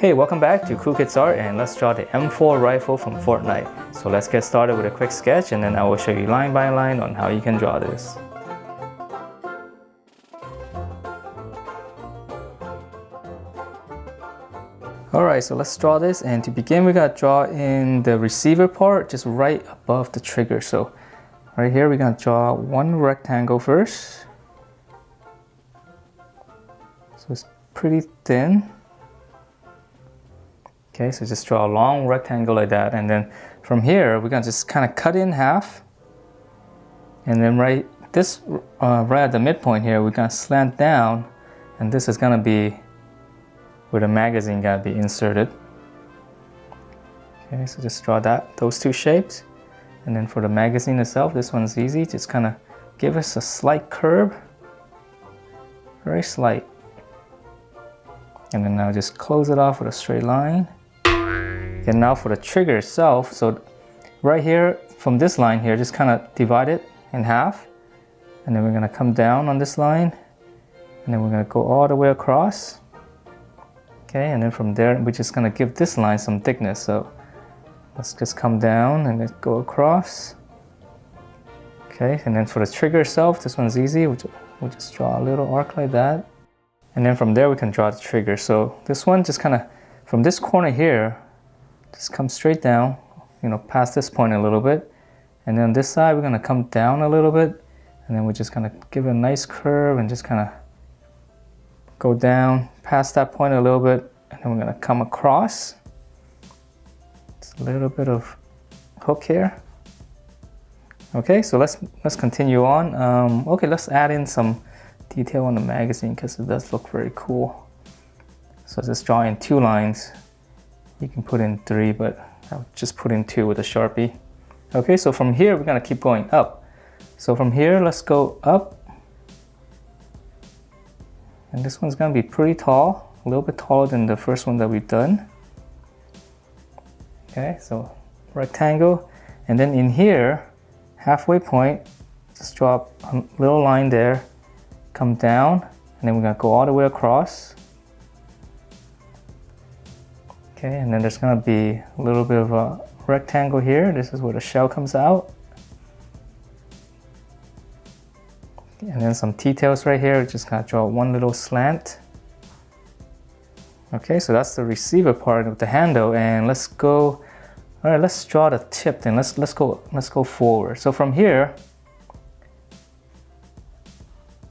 Hey, welcome back to Cool Kids Art, and let's draw the M4 rifle from Fortnite. So let's get started with a quick sketch, and then I will show you line by line on how you can draw this. Alright, so let's draw this, and to begin we gotta draw in the receiver part just right above the trigger. So right here we're gonna draw one rectangle first. So it's pretty thin. Okay, so just draw a long rectangle like that, and then from here we're gonna just kind of cut it in half, and then right at the midpoint here we're gonna slant down, and this is gonna be where the magazine gotta be inserted. Okay, so just draw those two shapes, and then for the magazine itself, this one's easy. Just kind of give us a slight curve, very slight, and then now just close it off with a straight line. And now for the trigger itself, so right here from this line here, just kind of divide it in half, and then we're going to come down on this line, and then we're going to go all the way across. Okay, and then from there we're just going to give this line some thickness. So let's just come down and then go across. Okay, and then for the trigger itself, this one's easy. We'll just draw a little arc like that, and then from there we can draw the trigger. So this one just kind of from this corner here, just come straight down, past this point a little bit. And then on this side, we're going to come down a little bit. And then we're just going to give it a nice curve and just kind of go down past that point a little bit. And then we're going to come across. Just a little bit of hook here. Okay, so let's continue on. Okay, let's add in some detail on the magazine because it does look very cool. So just draw in 2 lines. You can put in 3, but I'll just put in 2 with a Sharpie. Okay, so from here we're gonna keep going up. So from here, let's go up. And this one's gonna be pretty tall, a little bit taller than the first one that we've done. Okay, so rectangle. And then in here, halfway point, just draw a little line there, come down, and then we're gonna go all the way across. Okay, and then there's going to be a little bit of a rectangle here. This is where the shell comes out. And then some details right here. Just going to draw one little slant. Okay, so that's the receiver part of the handle. And let's go. All right, let's draw the tip then. Let's go forward. So from here,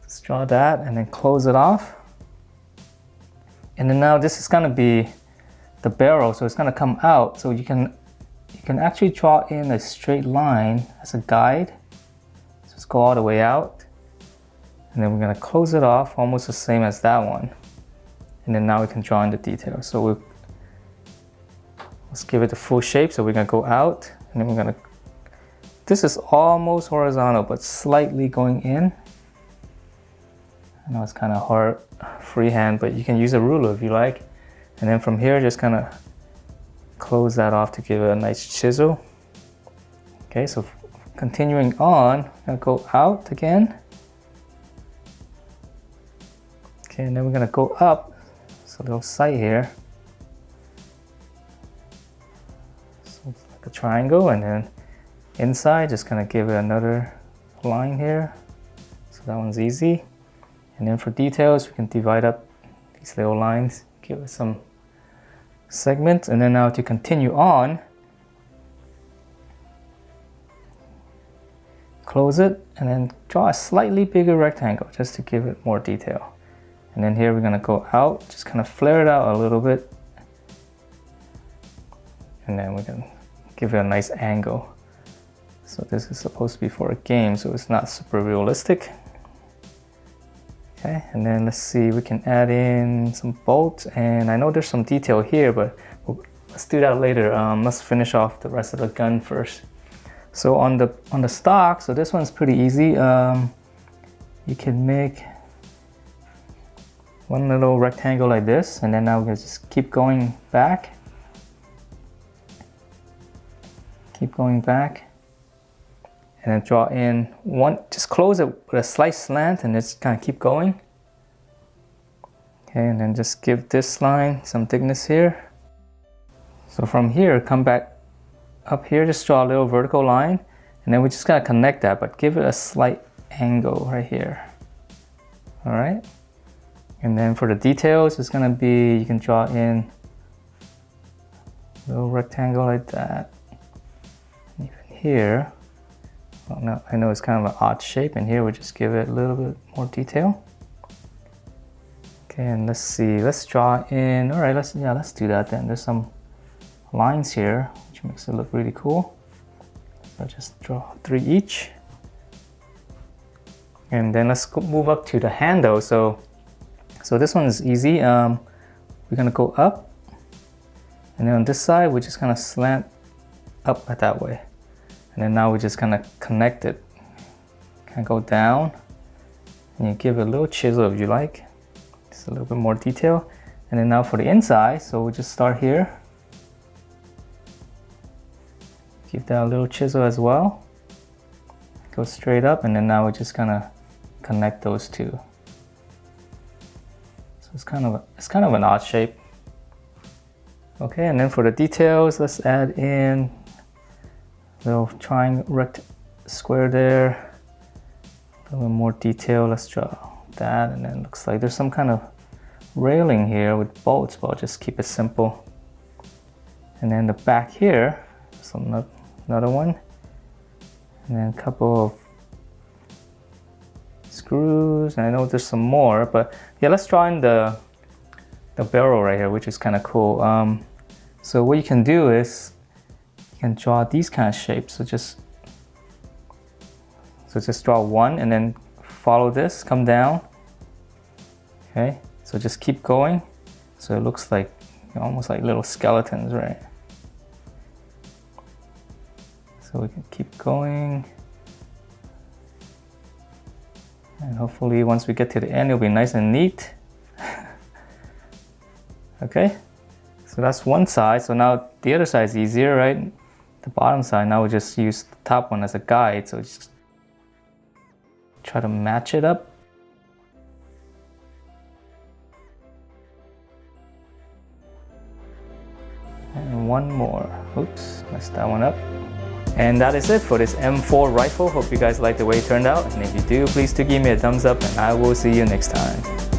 let's draw that and then close it off. And then now this is going to be the barrel, so it's going to come out. So you can actually draw in a straight line as a guide. Just go all the way out, and then we're going to close it off almost the same as that one. And then now we can draw in the details. So let's give it the full shape. So we're going to go out, and then we're going to, this is almost horizontal but slightly going in. I know it's kind of hard freehand, but you can use a ruler if you like. And then from here, just kind of close that off to give it a nice chisel. Okay, so continuing on, I'm gonna go out again. Okay, and then we're gonna go up. So a little sight here. So it's like a triangle, and then inside, just gonna give it another line here. So that one's easy. And then for details, we can divide up these little lines, give it some segments. And then now to continue on, close it and then draw a slightly bigger rectangle just to give it more detail. And then here we're going to go out, just kind of flare it out a little bit, and then we're going to give it a nice angle. So this is supposed to be for a game, so it's not super realistic. Okay, and then let's see, we can add in some bolts, and I know there's some detail here, but let's do that later. Let's finish off the rest of the gun first. So on the stock, so this one's pretty easy. You can make one little rectangle like this, and then now we're gonna just keep going back. Keep going back. And then draw in one, just close it with a slight slant and just kind of keep going. Okay, and then just give this line some thickness here. So from here, come back up here, just draw a little vertical line, and then we just gotta connect that, but give it a slight angle right here. All right, and then for the details, it's gonna be, you can draw in a little rectangle like that. Even here, well, no, I know it's kind of an odd shape, and here we just give it a little bit more detail. Okay, and let's see, let's draw in, all right, let's do that then. There's some lines here, which makes it look really cool. So just draw 3 each. And then let's move up to the handle. So this one is easy. We're gonna go up, and then on this side, we're just gonna slant up that way. And then now we're just gonna connect it. Kind of go down, and you give it a little chisel if you like. Just a little bit more detail. And then now for the inside, so we'll just start here. Give that a little chisel as well. Go straight up, and then now we're just gonna connect those two. So it's kind of an odd shape. Okay, and then for the details, let's add in a little triangle, square there. A little more detail. Let's draw that, and then it looks like there's some kind of railing here with bolts, but I'll just keep it simple. And then the back here, another one, and then a couple of screws, and I know there's some more, but yeah, let's draw in the barrel right here, which is kind of cool. So what you can do is you can draw these kind of shapes. So just draw one, and then follow this, come down. Okay, so just keep going. So it looks like almost like little skeletons, right? So we can keep going. And hopefully once we get to the end, it'll be nice and neat. Okay, so that's one side. So now the other side is easier, right? The bottom side, now we just use the top one as a guide. So just try to match it up. And one more. Oops, messed that one up. And that is it for this M4 rifle. Hope you guys like the way it turned out. And if you do, please do give me a thumbs up, and I will see you next time.